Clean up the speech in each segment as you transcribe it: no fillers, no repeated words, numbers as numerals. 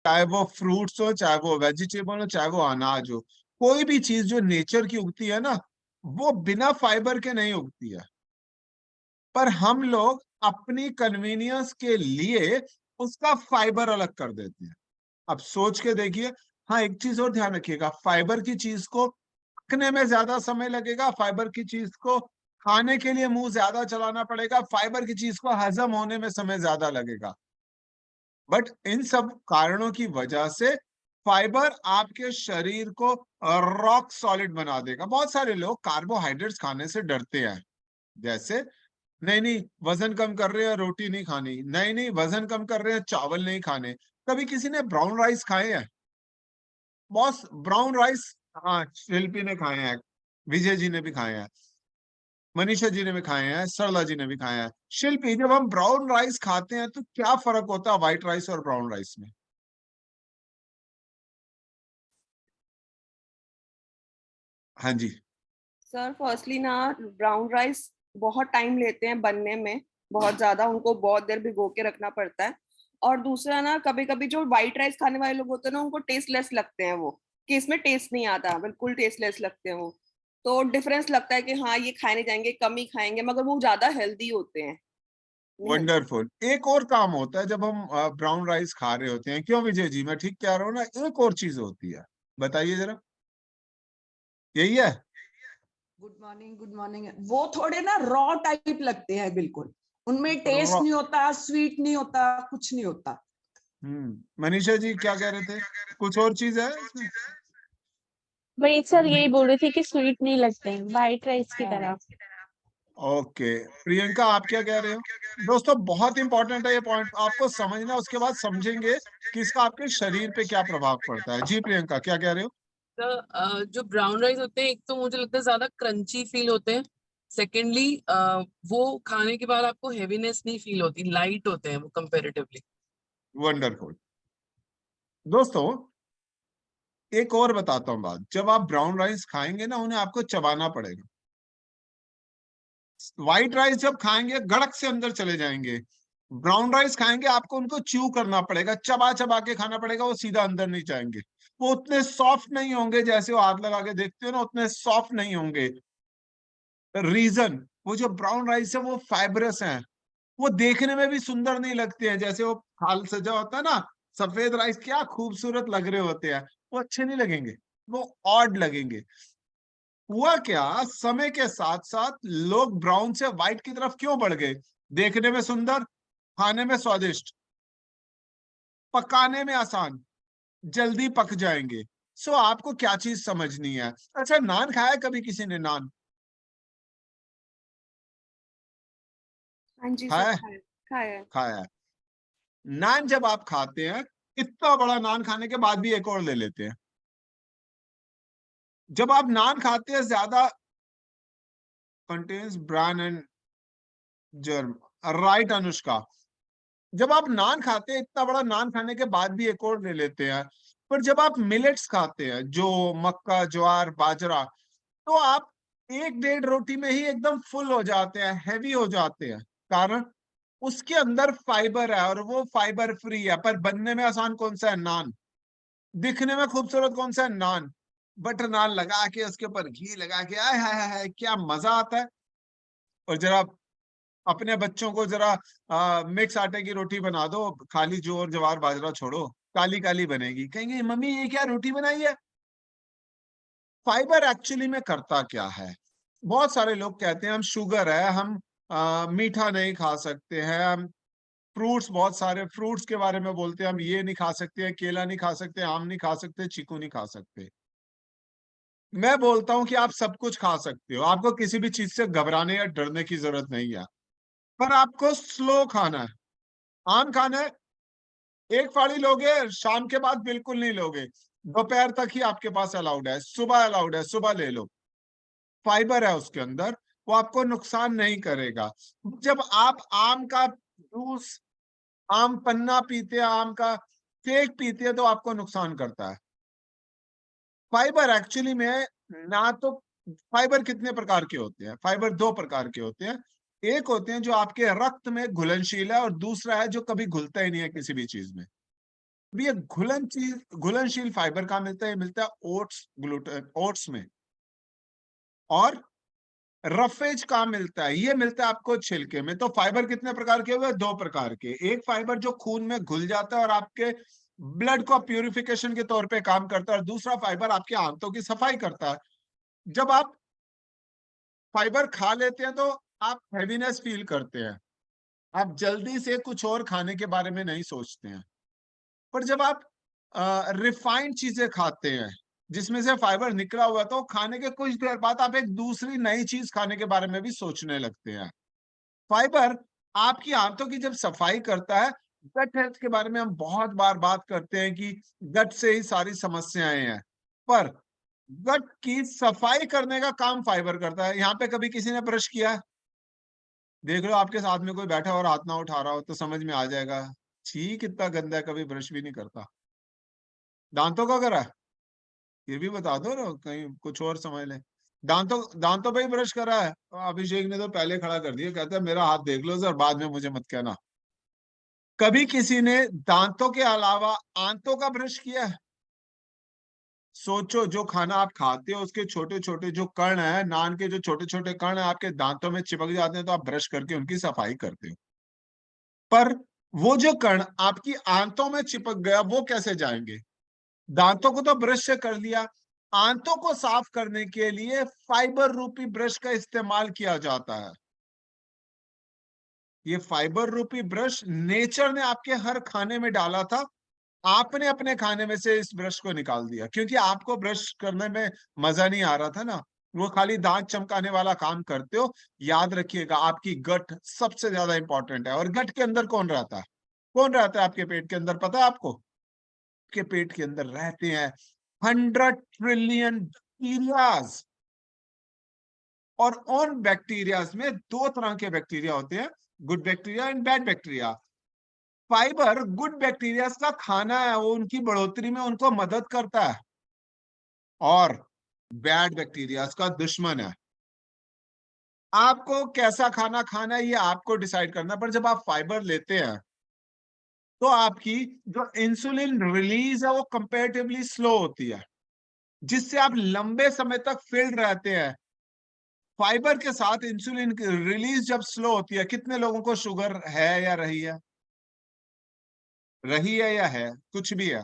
चाहे वो फ्रूट्स हो, चाहे वो वेजिटेबल हो, चाहे वो अनाज हो, कोई भी चीज जो नेचर की उगती है ना, वो बिना फाइबर के नहीं उगती है। पर हम लोग अपनी कन्वीनियंस के लिए उसका फाइबर अलग कर देते हैं। अब सोच के देखिए। हाँ, एक चीज और ध्यान रखिएगा, फाइबर की चीज को पकने में ज्यादा समय लगेगा, फाइबर की चीज को खाने के लिए मुंह ज्यादा चलाना पड़ेगा, फाइबर की चीज को हजम होने में समय ज्यादा लगेगा। बट इन सब कारणों की वजह से फाइबर आपके शरीर को रॉक सॉलिड बना देगा। बहुत सारे लोग कार्बोहाइड्रेट्स खाने से डरते हैं। जैसे, नहीं नहीं वजन कम कर रहे हैं रोटी नहीं खानी, नहीं नहीं वजन कम कर रहे हैं चावल नहीं खाने। कभी किसी ने ब्राउन राइस खाए हैं? बॉस, ब्राउन राइस, हाँ शिल्पी ने खाए हैं, विजय जी ने भी खाए हैं, मनीषा जी ने भी खाए हैं, सरला जी ने भी खाए हैं। शिल्पी, जब हम ब्राउन राइस खाते हैं तो क्या फर्क होता है व्हाइट राइस और ब्राउन राइस में? हाँ जी। सर फर्स्टली ना, ब्राउन राइस बहुत टाइम लेते हैं बनने में, बहुत ज्यादा, उनको बहुत देर भिगो के रखना पड़ता है। और दूसरा ना, कभी कभी जो व्हाइट राइस खाने वाले लोग होते हैं ना, उनको टेस्टलेस लगते हैं वो, कि इसमें टेस्ट नहीं आता, बिल्कुल टेस्टलेस लगते हैं वो। तो डिफरेंस लगता है कि हाँ ये खाने जाएंगे, कम ही खाएंगे, मगर वो ज्यादा हेल्दी होते हैं। वंडरफुल। एक और काम होता है जब हम ब्राउन राइस खा रहे होते हैं, क्यों विजय जी, मैं ठीक कह रहा हूँ ना? एक और चीज होती है, बताइए जरा। यही है। Good morning, good morning. वो थोड़े ना रॉ टाइप लगते हैं बिल्कुल, उनमें टेस्ट रॉ- नहीं होता, स्वीट नहीं होता, कुछ नहीं होता। मनीषा जी क्या कह रहे थे? कुछ और चीज है इसमें? वही सर, यही बोल रही थी कि स्वीट नहीं लगते हैं व्हाइट राइस की हाँ। तरह। ओके, प्रियंका आप क्या कह रहे हो? दोस्तों बहुत इंपॉर्टेंट है ये पॉइंट, आपको समझना, उसके बाद समझेंगे कि इसका आपके शरीर पे क्या प्रभाव पड़ता है। जी प्रियंका, क्या कह रहे हो? तो जो ब्राउन राइस होते हैं, एक तो मुझे लगता है ज्यादा क्रंची फील होते हैं। सेकेंडली वो खाने के बाद आपको हेवीनेस नहीं फील होती, लाइट होते हैं वो कंपेरेटिवली। वंडरफुल। दोस्तों एक और बताता हूँ बात, जब आप ब्राउन राइस खाएंगे ना, उन्हें आपको चबाना पड़ेगा। व्हाइट राइस जब खाएंगे गड़क से अंदर चले जाएंगे, ब्राउन राइस खाएंगे आपको उनको च्यू करना पड़ेगा, चबा चबा के खाना पड़ेगा, वो सीधा अंदर नहीं जाएंगे। वो उतने सॉफ्ट नहीं होंगे, जैसे वो हाथ लगा के देखते हो ना, उतने सॉफ्ट नहीं होंगे। रीजन, वो जो ब्राउन राइस है वो फाइब्रस है, वो देखने में भी सुंदर नहीं लगते हैं, जैसे वो फाल सजा होता है ना, सफेद राइस क्या खूबसूरत लग रहे होते हैं, वो अच्छे नहीं लगेंगे, वो ऑड लगेंगे। हुआ क्या, समय के साथ साथ लोग ब्राउन से व्हाइट की तरफ क्यों बढ़ गए? देखने में सुंदर, खाने में स्वादिष्ट, पकाने में आसान, जल्दी पक जाएंगे। सो आपको क्या चीज समझनी है? अच्छा, नान खाया कभी किसी ने? नान हाँ जी सर, खाया है? खाया खाया है। खाया है। नान जब आप खाते हैं, इतना बड़ा नान खाने के बाद भी एक और ले लेते हैं। जब आप नान खाते हैं, ज्यादा contains bran and germ, right Anushka? जब आप नान खाते हैं, इतना बड़ा नान खाने के बाद भी एक और ले लेते हैं। पर जब आप मिलेट्स खाते हैं, जो मक्का, ज्वार, बाजरा, तो आप एक डेढ़ रोटी में ही एकदम फुल हो जाते हैं, हैवी हो जाते हैं। कारण, उसके अंदर फाइबर है और वो फाइबर फ्री है। पर बनने में आसान कौन सा है? नान। दिखने में खूबसूरत कौन सा है? नान। बटर नान लगा के उसके ऊपर घी लगा के, आय हाय हाय हाय, क्या मजा आता है। और जरा अपने बच्चों को जरा मिक्स आटे की रोटी बना दो, खाली जो और ज्वार बाजरा छोड़ो, काली काली बनेगी, कहेंगे मम्मी ये क्या रोटी बनाई है। फाइबर एक्चुअली में करता क्या है? बहुत सारे लोग कहते हैं हम शुगर है, हम मीठा नहीं खा सकते हैं, हम फ्रूट्स, बहुत सारे फ्रूट्स के बारे में बोलते हैं, हम ये नहीं खा सकते हैं, केला नहीं खा सकते, आम नहीं खा सकते, चीकू नहीं खा सकते। मैं बोलता हूं कि आप सब कुछ खा सकते हो, आपको किसी भी चीज से घबराने या डरने की जरूरत नहीं है। पर आपको स्लो खाना है। आम खाना है, एक फाड़ी लोगे, शाम के बाद बिल्कुल नहीं लोगे, दोपहर तक ही आपके पास अलाउड है, सुबह अलाउड है, सुबह ले लो। फाइबर है उसके अंदर, वो आपको नुकसान नहीं करेगा। जब आप आम का जूस, आम पन्ना पीते हैं, आम का केक पीते हैं, तो आपको नुकसान करता है। फाइबर एक्चुअली में, ना तो, फाइबर कितने प्रकार के होते हैं? फाइबर दो प्रकार के होते हैं। एक होते हैं जो आपके रक्त में घुलनशील है, और दूसरा है जो कभी घुलता ही नहीं है किसी भी चीज में। अब ये घुलनशील फाइबर कहाँ मिलता है? ये मिलता है ओट्स में। और रफेज कहाँ मिलता है? ये मिलता है आपको छिलके में। तो फाइबर कितने प्रकार के हुए? 2 प्रकार के। एक फाइबर जो खून में घुल जाता है और आपके ब्लड को प्यूरिफिकेशन के तौर पे काम करता है, और दूसरा फाइबर आपके आंतों की सफाई करता है। जब आप फाइबर खा लेते हैं तो आप हैवीनेस फील करते हैं, आप जल्दी से कुछ और खाने के बारे में नहीं सोचते हैं। पर जब आप रिफाइंड चीजें खाते हैं जिसमें से फाइबर निकला हुआ, तो खाने के कुछ देर बाद आप एक दूसरी नई चीज खाने के बारे में भी सोचने लगते हैं। फाइबर आपकी आंतों की जब सफाई करता है, गट हेल्थ के बारे में हम बहुत बार बात करते हैं कि गट से ही सारी समस्याएं हैं, पर गट की सफाई करने का काम फाइबर करता है। यहाँ पे कभी किसी ने ब्रश किया है? देख लो आपके साथ में कोई बैठा हो और हाथ ना उठा रहा हो तो समझ में आ जाएगा, छी कितना गंदा है, कभी ब्रश भी नहीं करता। दांतों का करा है? ये भी बता दो ना, कहीं कुछ और समझ ले। दांतों पे ही ब्रश करा है? तो अभिषेक ने तो पहले खड़ा कर दिया, कहता है मेरा हाथ देख लो सर, बाद में मुझे मत कहना। कभी किसी ने दांतों के अलावा आंतों का ब्रश किया है? सोचो, जो खाना आप खाते हो उसके छोटे छोटे जो कण है, नान के जो छोटे छोटे कण है आपके दांतों में चिपक जाते हैं, तो आप ब्रश करके उनकी सफाई करते हो। पर वो जो कण आपकी आंतों में चिपक गया, वो कैसे जाएंगे? दांतों को तो ब्रश से कर लिया, आंतों को साफ करने के लिए फाइबर रूपी ब्रश का इस्तेमाल किया जाता है। ये फाइबर रूपी ब्रश नेचर ने आपके हर खाने में डाला था, आपने अपने खाने में से इस ब्रश को निकाल दिया, क्योंकि आपको ब्रश करने में मजा नहीं आ रहा था ना, वो खाली दांत चमकाने वाला काम करते हो। याद रखिएगा, आपकी गट सबसे ज्यादा इंपॉर्टेंट है। और गट के अंदर कौन रहता है? कौन रहता है आपके पेट के अंदर, पता है आपको? के पेट के अंदर रहते हैं 100 ट्रिलियन बैक्टीरियाज। और उन बैक्टीरियाज में 2 तरह के बैक्टीरिया होते हैं, good bacteria and bad bacteria. Fibre good bacteria का खाना है, वो उनकी बढ़ोतरी में उनको मदद करता है, और बैड बैक्टीरिया का दुश्मन है। आपको कैसा खाना खाना है ये आपको डिसाइड करना है। पर जब आप फाइबर लेते हैं तो आपकी जो इंसुलिन रिलीज है वो कंपैरेटिवली स्लो होती है, जिससे आप लंबे समय तक फिल्ड रहते हैं। फाइबर के साथ इंसुलिन की रिलीज जब स्लो होती है, कितने लोगों को शुगर है या रही है? रही है या है? कुछ भी है।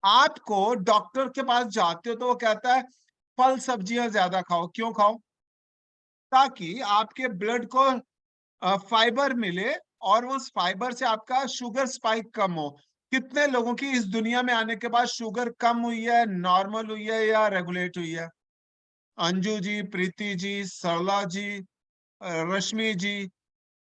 आपको डॉक्टर के पास जाते हो तो वो कहता है फल सब्जियां ज्यादा खाओ। क्यों खाओ? ताकि आपके ब्लड को फाइबर मिले और उस फाइबर से आपका शुगर स्पाइक कम हो। कितने लोगों की इस दुनिया में आने के बाद शुगर कम हुई है, नॉर्मल हुई है या रेगुलेट हुई है? अंजू जी, प्रीति जी, सरला जी, रश्मि जी,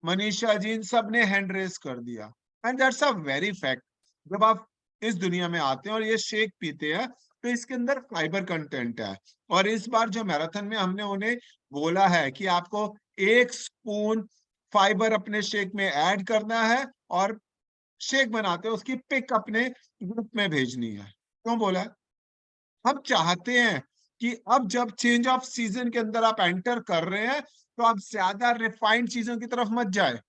मनीषा जी, इन सब ने हैंड रेस कर दिया। And that's a very fact. जब आप इस दुनिया में आते हैं और ये शेक पीते हैं तो इसके अंदर फाइबर कंटेंट है। और इस बार जो मैराथन में हमने उन्हें बोला है कि आपको 1 स्पून फाइबर अपने शेक में ऐड करना है, और शेक बनाते हैं उसकी पिक अपने ग्रुप में भेजनी है। क्यों बोला है? हम चाहते हैं कि अब जब चेंज ऑफ सीजन के अंदर आप एंटर कर रहे हैं तो आप ज्यादा रिफाइंड चीजों की तरफ मत जाए।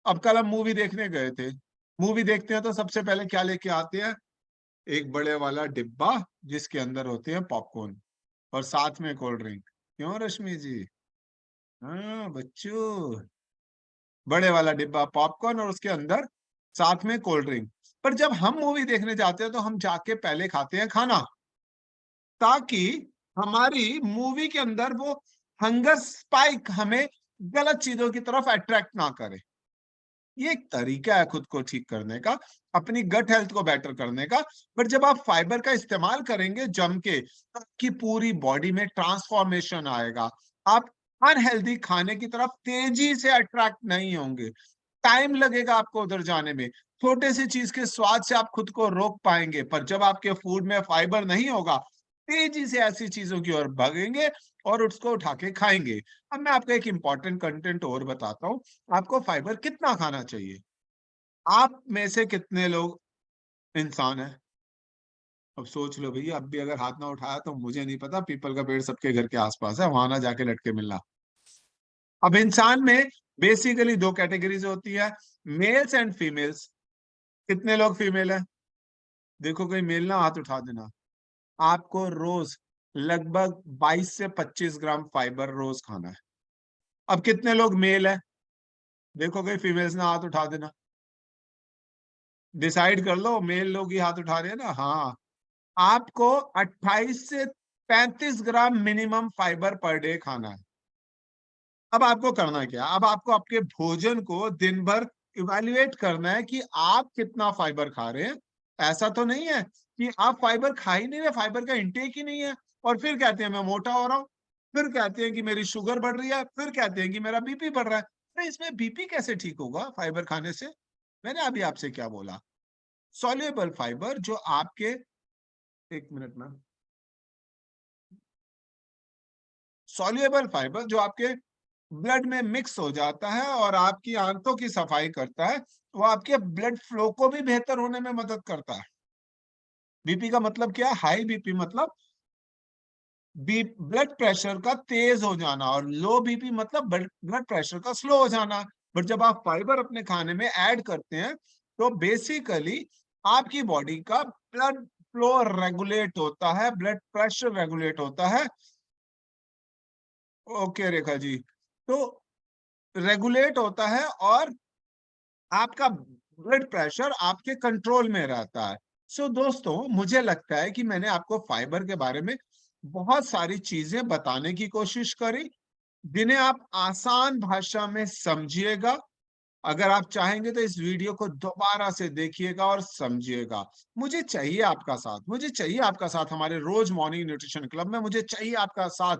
अब कल हम मूवी देखने गए थे, मूवी देखते हैं तो सबसे पहले क्या लेके आते हैं? एक बड़े वाला डिब्बा जिसके अंदर होते हैं पॉपकॉर्न और साथ में कोल्ड ड्रिंक। क्यों रश्मि जी? हाँ बच्चों, बड़े वाला डिब्बा पॉपकॉर्न और उसके अंदर साथ में कोल्ड ड्रिंक। पर जब हम मूवी देखने जाते हैं तो हम जाके पहले खाते हैं खाना, ताकि हमारी मूवी के अंदर वो हंगर स्पाइक हमें गलत चीजों की तरफ अट्रैक्ट ना करे। ये एक तरीका है खुद को ठीक करने का, अपनी गट हेल्थ को बेटर करने का। पर जब आप फाइबर का इस्तेमाल करेंगे जम के, तो आपकी पूरी बॉडी में ट्रांसफॉर्मेशन आएगा। आप अनहेल्दी खाने की तरफ तेजी से अट्रैक्ट नहीं होंगे। टाइम लगेगा आपको उधर जाने में, छोटे सी चीज के स्वाद से आप खुद को रोक पाएंगे। पर जब आपके फूड में फाइबर नहीं होगा, तेजी से ऐसी चीजों की ओर भागेंगे और उसको उठा के खाएंगे। अब मैं आपको एक इंपॉर्टेंट कंटेंट और बताता हूँ, आपको फाइबर कितना खाना चाहिए। आप में से कितने लोग इंसान है? अब सोच लो भैया, अब भी अगर हाथ ना उठाया तो मुझे नहीं पता, पीपल का पेड़ सबके घर के आसपास है, वहां ना जाके लटके मिलना। अब इंसान में बेसिकली 2 कैटेगरीज होती है, मेल्स एंड फीमेल्स। कितने लोग फीमेल हैं? देखो कोई मेल ना हाथ उठा देना। आपको रोज लगभग 22 से 25 ग्राम फाइबर रोज खाना है। अब कितने लोग मेल हैं? देखो कोई फीमेल्स ना हाथ उठा देना। डिसाइड कर लो, मेल लोग ही हाथ उठा रहे हैं ना। हाँ, आपको 28 से 35 ग्राम मिनिमम फाइबर पर डे खाना है। अब आपको करना क्या? अब आपको आपके भोजन को दिन भर इवेल्युएट करना है कि आप कितना फाइबर खा रहे हैं। ऐसा तो नहीं है कि आप फाइबर खा ही नहीं रहे, फाइबर का इंटेक ही नहीं है, और फिर कहते हैं मैं मोटा हो रहा हूँ, फिर कहते हैं कि मेरी शुगर बढ़ रही है, फिर कहते हैं कि मेरा बीपी बढ़ रहा है। अरे इसमें बीपी कैसे ठीक होगा फाइबर खाने से? मैंने अभी आपसे क्या बोला? सॉल्युबल फाइबर जो आपके, एक मिनट में, सॉल्युबल फाइबर जो आपके ब्लड में मिक्स हो जाता है और आपकी आंतों की सफाई करता है, वो आपके ब्लड फ्लो को भी बेहतर होने में मदद करता है। बीपी का मतलब क्या? हाई बीपी मतलब ब्लड प्रेशर का तेज हो जाना, और लो बीपी मतलब ब्लड प्रेशर का स्लो हो जाना। बट जब आप फाइबर अपने खाने में ऐड करते हैं तो बेसिकली आपकी बॉडी का ब्लड फ्लो रेगुलेट होता है, ब्लड प्रेशर रेगुलेट होता है। ओके रेखा जी, तो रेगुलेट होता है और आपका ब्लड प्रेशर आपके कंट्रोल में रहता है। सो दोस्तों, मुझे लगता है कि मैंने आपको फाइबर के बारे में बहुत सारी चीजें बताने की कोशिश करी, जिन्हें आप आसान भाषा में समझिएगा। अगर आप चाहेंगे तो इस वीडियो को दोबारा से देखिएगा और समझिएगा। मुझे चाहिए आपका साथ, मुझे चाहिए आपका साथ हमारे रोज मॉर्निंग न्यूट्रिशन क्लब में, मुझे चाहिए आपका साथ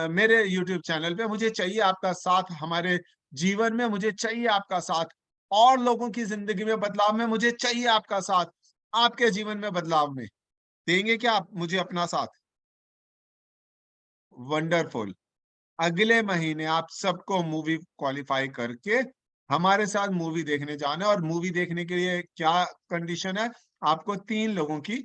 मेरे यूट्यूब चैनल पे, मुझे चाहिए आपका साथ हमारे जीवन में, मुझे चाहिए आपका साथ और लोगों की जिंदगी में बदलाव में, मुझे चाहिए आपका साथ आपके जीवन में बदलाव में। देंगे क्या आप मुझे अपना साथ? वंडरफुल। अगले महीने आप सबको मूवी क्वालिफाई करके हमारे साथ मूवी देखने जाना है, और मूवी देखने के लिए क्या कंडीशन है? आपको 3 लोगों की